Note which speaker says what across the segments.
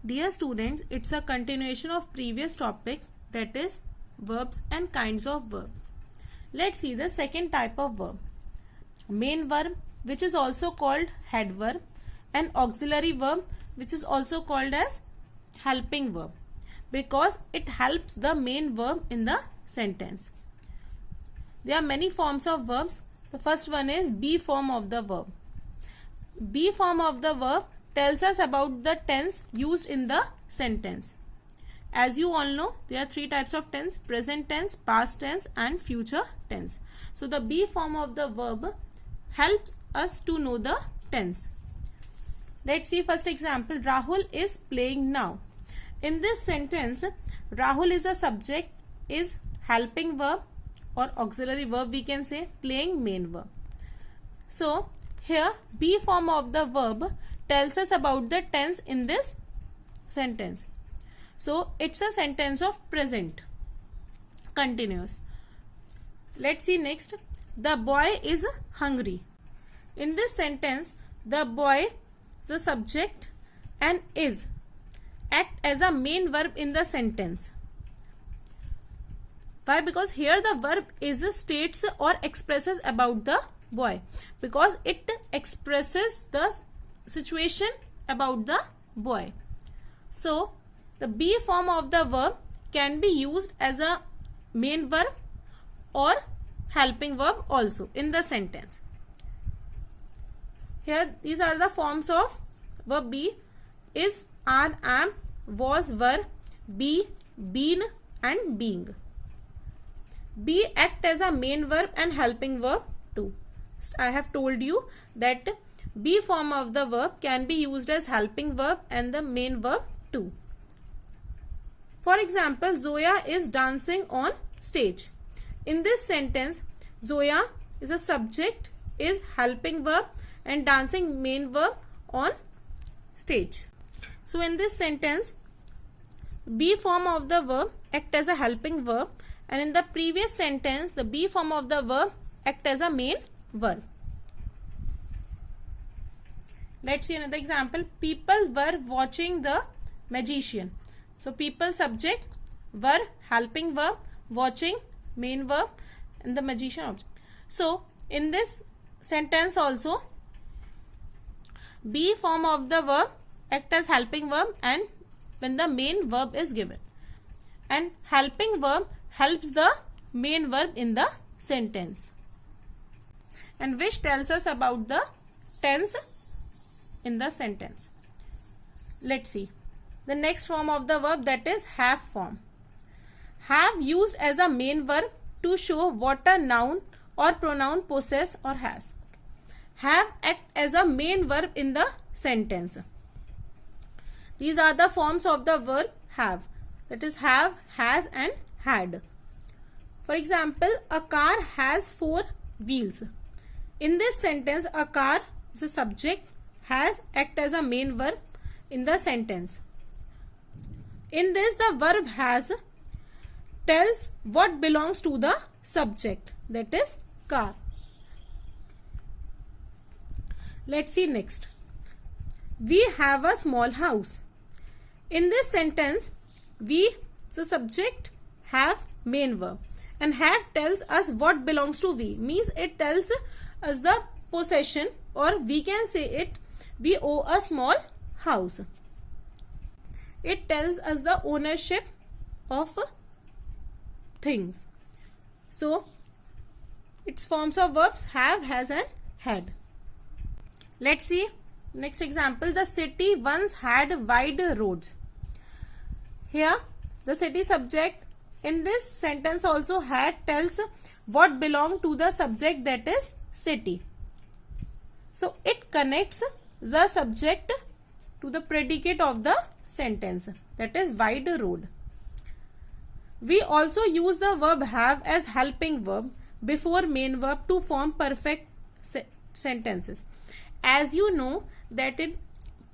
Speaker 1: Dear students, it's a continuation of previous topic, that is verbs and kinds of verbs. Let's see the second type of verb. Main verb, which is also called head verb, and auxiliary verb, which is also called as helping verb, because it helps the main verb in the sentence. There are many forms of verbs. The first one is be form of the verb. Be form of the verb tells us about the tense used in the sentence. As you all know, there are three types of tense: present tense, past tense and future tense. So the be form of the verb helps us to know the tense. Let's see first example. Rahul is playing now. In this sentence, Rahul is a subject, is helping verb or auxiliary verb, we can say, playing main verb. So here be form of the verb tells us about the tense in this sentence. So it's a sentence of present continuous. Let's see next. The boy is hungry. In this sentence, the boy, the subject, and is act as a main verb in the sentence. Why? Because here the verb is states or expresses about the boy, because it expresses the situation about the boy. So the be form of the verb can be used as a main verb or helping verb also in the sentence. Here these are the forms of verb be: is, are, am, was, were, be, been and being. Be act as a main verb and helping verb too. I have told you that be form of the verb can be used as helping verb and the main verb too. For example, Zoya is dancing on stage. In this sentence, Zoya is a subject, is helping verb and dancing main verb on stage. So in this sentence, be form of the verb act as a helping verb, and in the previous sentence, the be form of the verb act as a main verb. Let's see another example. People were watching the magician. So people subject, were helping verb, watching main verb and the magician object. So in this sentence also, be form of the verb act as helping verb and when the main verb is given, and helping verb helps the main verb in the sentence, and which tells us about the tense in the sentence. Let's see the next form of the verb, that is have form. Have used as a main verb to show what a noun or pronoun possess or has. Have act as a main verb in the sentence. These are the forms of the verb have, that is have, has and had. For example, a car has 4 wheels. In this sentence, a car is a subject, has act as a main verb in the sentence. In this, the verb has tells what belongs to the subject, that is car. Let's see next. We have a small house. In this sentence, we, the subject, have main verb, and have tells us what belongs to we, means it tells us the possession, or we can say it, we owe a small house. It tells us the ownership of things. So its forms of verbs have, has and had. Let's see next example. The city once had wide roads. Here the city subject in this sentence also had tells what belong to the subject, that is city. So it connects the subject to the predicate of the sentence, that is wide road. We also use the verb have as helping verb before main verb to form perfect sentences. As you know that in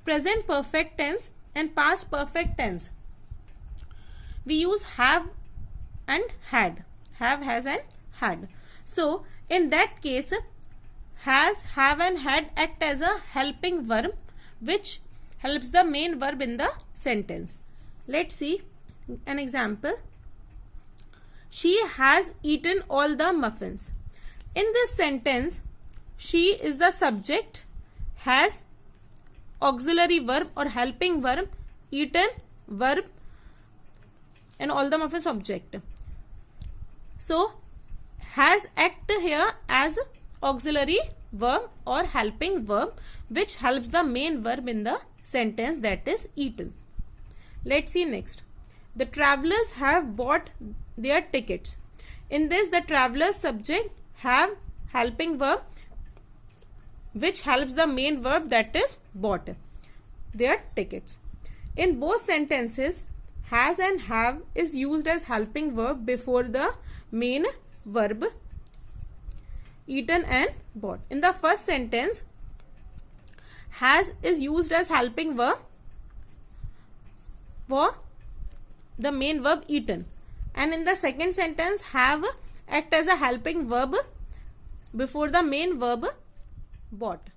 Speaker 1: present perfect tense and past perfect tense, we use have and had, have, has and had. So in that case, has, have and had act as a helping verb which helps the main verb in the sentence. Let's see an example. She has eaten all the muffins. In this sentence, she is the subject, has auxiliary verb or helping verb, eaten verb, and all the muffins object. So, has act here as auxiliary verb or helping verb which helps the main verb in the sentence, that is eaten. Let's see next. The travelers have bought their tickets. In this, the travelers subject have helping verb which helps the main verb, that is bought their tickets. In both sentences, has and have is used as helping verb before the main verb eaten and bought. In the first sentence, has is used as helping verb for the main verb eaten, and in the second sentence, have act as a helping verb before the main verb bought.